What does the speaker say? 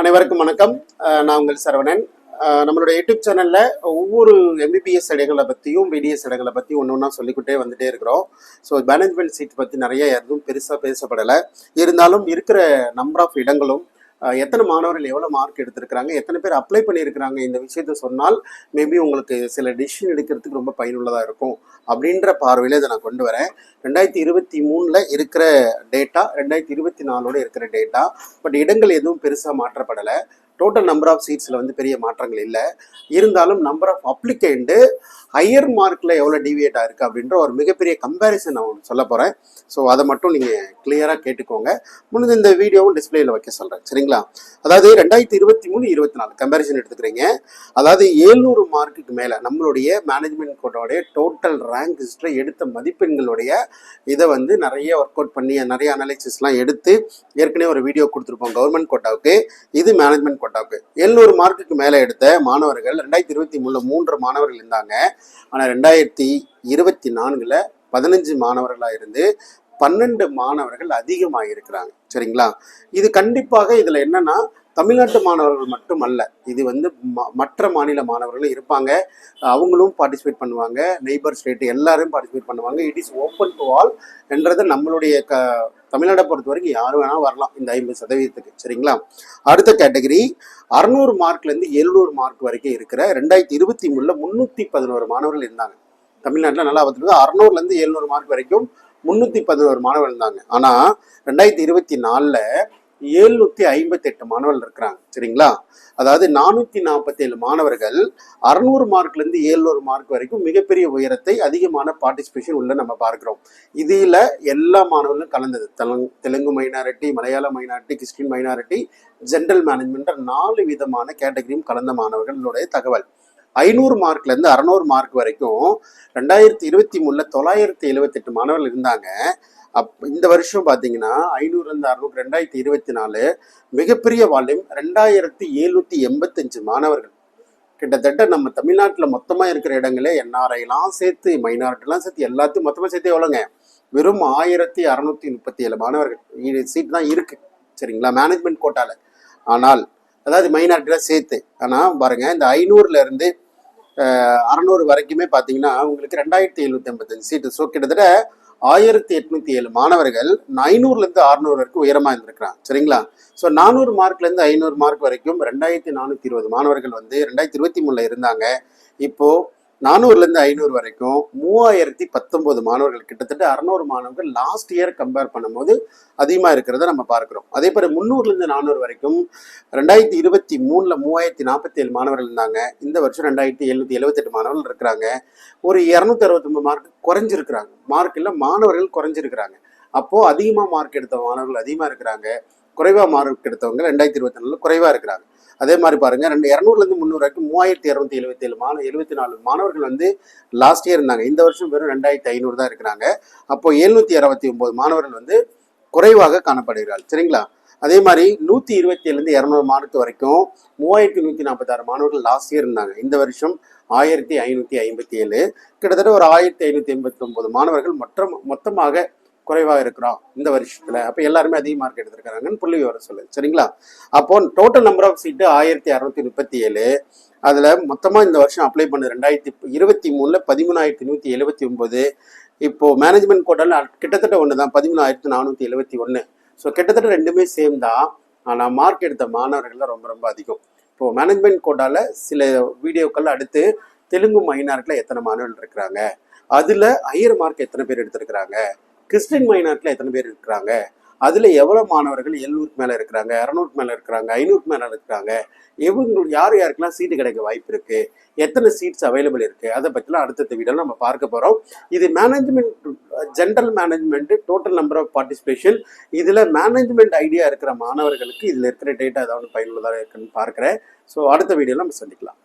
அனைவருக்கும் வணக்கம். நான் உங்கள் சரவணன். நம்மளுடைய யூடியூப் சேனலில் ஒவ்வொரு எம்பிபிஎஸ் இடங்களை பற்றியும் பிடிஎஸ் இடங்களை பற்றியும் ஒன்று ஒன்றா சொல்லிக்கிட்டே வந்துகிட்டே இருக்கிறோம். ஸோ மேனேஜ்மெண்ட் சீட் பற்றி நிறைய எதுவும் பெருசாக பேசப்படலை. இருந்தாலும் இருக்கிற நம்பர் ஆஃப் இடங்களும் எத்தனை மாணவர்கள் எவ்வளோ மார்க் எடுத்திருக்கிறாங்க, எத்தனை பேர் அப்ளை பண்ணியிருக்கிறாங்க, இந்த விஷயத்த சொன்னால் மேபி உங்களுக்கு சில டிசிஷன் எடுக்கிறதுக்கு ரொம்ப பயனுள்ளதாக இருக்கும் அப்படின்ற பார்வையில் இதை நான் கொண்டு வரேன். 2023 இருக்கிற டேட்டா 2024 இருக்கிற டேட்டா. பட் இடங்கள் எதுவும் பெருசாக மாற்றப்படலை. டோட்டல் நம்பர் ஆஃப் சீட்ஸில் வந்து பெரிய மாற்றங்கள் இல்லை. இருந்தாலும் நம்பர் ஆஃப் அப்ளிகேண்ட்டு ஹையர் மார்க்கில் எவ்வளோ டிவியேட் ஆயிருக்கு அப்படின்ற ஒரு மிகப்பெரிய கம்பேரிசன் நான் உங்களுக்கு சொல்ல போகிறேன். ஸோ அதை மட்டும் நீங்கள் கிளியராக கேட்டுக்கோங்க. முன்னது இந்த வீடியோவும் டிஸ்பிளேயில் வைக்க சொல்கிறேன், சரிங்களா? அதாவது 2023-24 கம்பேரிசன் எடுத்துக்கிறீங்க. அதாவது 700 மார்க்குக்கு மேலே நம்மளுடைய மேனேஜ்மெண்ட் கோட்டாவுடைய டோட்டல் ரேங்க் ஹிஸ்ட்ரி எடுத்த மதிப்பெண்களுடைய இதை வந்து நிறைய ஒர்க் அவுட் பண்ணி நிறைய அனாலிசிஸ்லாம் எடுத்து ஏற்கனவே ஒரு வீடியோ கொடுத்துருப்போம் கவர்மெண்ட் கோட்டாவுக்கு, இது மேனேஜ்மெண்ட் கோட்டாவுக்கு. 700 மார்க்குக்கு மேலே எடுத்த மாணவர்கள் 2023 3 மாணவர்கள் இருந்தாங்க. ஆனால் 2024 15 மாணவர்களாக இருந்து 12 மாணவர்கள் அதிகமாக இருக்கிறாங்க, சரிங்களா? இது கண்டிப்பாக இதில் என்னன்னா தமிழ்நாட்டு மாணவர்கள் மட்டும் அல்ல, இது வந்து மற்ற மாநில மாணவர்களும் இருப்பாங்க. அவங்களும் பார்ட்டிசிபேட் பண்ணுவாங்க. நெய்பர் ஸ்டேட் எல்லாரும் பார்ட்டிசிபேட் பண்ணுவாங்க. It is open to all என்றது நம்மளுடைய தமிழ்நாடை பொறுத்த வரைக்கும் யாரும் வேணால் வரலாம் இந்த 50%, சரிங்களா? அடுத்த கேட்டகரி 600 மார்க்லேருந்து 700 மார்க் வரைக்கும் இருக்கிற 2023 311 மாணவர்கள் இருந்தாங்க தமிழ்நாட்டில். நல்லா பார்த்துட்டு 600லேருந்து 700 மார்க் வரைக்கும் 311 மாணவர்கள் இருந்தாங்க. ஆனால் 2024 758 மாணவர்கள் இருக்கிறாங்க, சரிங்களா? அதாவது 447 மாணவர்கள் 600 மார்க்லேருந்து 700 மார்க் வரைக்கும் மிகப்பெரிய உயரத்தை அதிகமான பார்ட்டிசிபேஷன் உள்ள நம்ம பார்க்கிறோம். இதில் எல்லா மாணவர்களும் கலந்தது. தெலுங்கு மைனாரிட்டி, மலையாள minority, Christian minority, general management 4 விதமான கேட்டகரியும் கலந்த மாணவர்களுடைய தகவல். 500 மார்க்லேருந்து 600 மார்க் வரைக்கும் 2023 978 மாணவர்கள் இருந்தாங்க. இந்த வருஷம் பார்த்தீங்கன்னா 500லேருந்து 600 2024 மிகப்பெரிய வால்யூம் 2785 மாணவர்கள். கிட்டத்தட்ட நம்ம தமிழ்நாட்டில் மொத்தமாக இருக்கிற இடங்களே என்ஆர்ஐலாம் சேர்த்து மைனாரிட்டிலாம் சேர்த்து எல்லாத்தையும் மொத்தமாக சேர்த்து எவ்வளோங்க, வெறும் 1637 மாணவர்கள் சீட் தான் இருக்குது, சரிங்களா? மேனேஜ்மெண்ட் கோட்டாவில். ஆனால் அதாவது மைனாரிட்டிலாம் சேர்த்து. ஆனால் பாருங்கள், இந்த 500லேருந்து 600 வரைக்குமே பார்த்தீங்கன்னா உங்களுக்கு 2785 சீட்டு. ஸோ கிட்டத்தட்ட 1807 மாணவர்கள் 500லேருந்து 600 வரைக்கும் உயரமாக இருந்திருக்கிறாங்க, சரிங்களா? ஸோ 400 மார்க்லேருந்து 500 மார்க் வரைக்கும் 2420 மாணவர்கள் வந்து 2023 இருந்தாங்க. இப்போது 400லேருந்து 500 வரைக்கும் 3019 மாணவர்கள், கிட்டத்தட்ட 600 மாணவர்கள் லாஸ்ட் இயர் கம்பேர் பண்ணும்போது அதிகமாக இருக்கிறத நம்ம பார்க்குறோம். அதே போல் 300லேருந்து 400 வரைக்கும் 2023 3047 மாணவர்கள் இருந்தாங்க. இந்த வருஷம் 2778 மாணவர்கள் இருக்கிறாங்க. ஒரு 269 மார்க் குறைஞ்சிருக்கிறாங்க. மார்க் இல்லை, மாணவர்கள் குறைஞ்சிருக்கிறாங்க. அப்போது அதிகமாக மார்க் எடுத்த மாணவர்கள் அதிகமாக இருக்கிறாங்க. குறைவாக மார்க் எடுத்தவங்க 2024 குறைவாக இருக்கிறாங்க. அதே மாதிரி பாருங்கள், 200லேருந்து 300 வரைக்கும் 3277 மாணவர்கள் வந்து லாஸ்ட் இயர் இருந்தாங்க. இந்த வருஷம் வெறும் 2500 தான் இருக்கிறாங்க. அப்போது 769 மாணவர்கள் வந்து குறைவாக காணப்படுகிறார்கள், சரிங்களா? அதே மாதிரி 127லேருந்து 200 மார்க் வரைக்கும் 3146 மாணவர்கள் லாஸ்ட் இயர் இருந்தாங்க. இந்த வருஷம் 1557, கிட்டத்தட்ட ஒரு 1589 மாணவர்கள் மொத்தமாக குறைவாக இருக்கிறோம் இந்த வருஷத்துல. அப்போ எல்லாருமே அதிக மார்க் எடுத்திருக்கிறாங்கன்னு புள்ளி விவரம் சொல்லுது, சரிங்களா? அப்போ டோட்டல் நம்பர் ஆஃப் சீட்டு 1637. அதில் மொத்தமாக இந்த வருஷம் அப்ளை பண்ணது 2023 13179. இப்போ மேனேஜ்மெண்ட் கோட்டாவில் கிட்டத்தட்ட ஒன்று தான், 13471. ஸோ கிட்டத்தட்ட ரெண்டுமே சேம் தான். ஆனால் மார்க் எடுத்த மாணவர்கள் ரொம்ப ரொம்ப அதிகம். இப்போது மேனேஜ்மெண்ட் கோட்டாவில் சில வீடியோக்கள் அடுத்து தெலுங்கு மைனாரிட்டியில் எத்தனை மாணவர்கள் இருக்கிறாங்க, அதில் ஹையர் மார்க் எத்தனை பேர் எடுத்திருக்கிறாங்க, கிறிஸ்டின் மைனாரிட்டியில் எத்தனை பேர் இருக்கிறாங்க, அதில் எவ்வளோ மாணவர்கள் 700க்கு மேலே இருக்கிறாங்க, 200க்கு மேலே இருக்கிறாங்க, 500க்கு மேலே இருக்கிறாங்க, யார் யாருக்கெல்லாம் சீட்டு கிடைக்க வாய்ப்பு இருக்குது, எத்தனை சீட்ஸ் அவைலபிள் இருக்குது, அதை பற்றிலாம் அடுத்தடுத்த வீடியோவில் நம்ம பார்க்க போகிறோம். இது management, general management, total number of participation. இதில் மேனேஜ்மெண்ட் ஐடியா இருக்கிற மாணவர்களுக்கு இதில் இருக்கிற டேட்டா ஏதாவது பயனுள்ளதாக இருக்குன்னு பார்க்குறேன். ஸோ அடுத்த வீடியோவில் நம்ம சந்திக்கலாம்.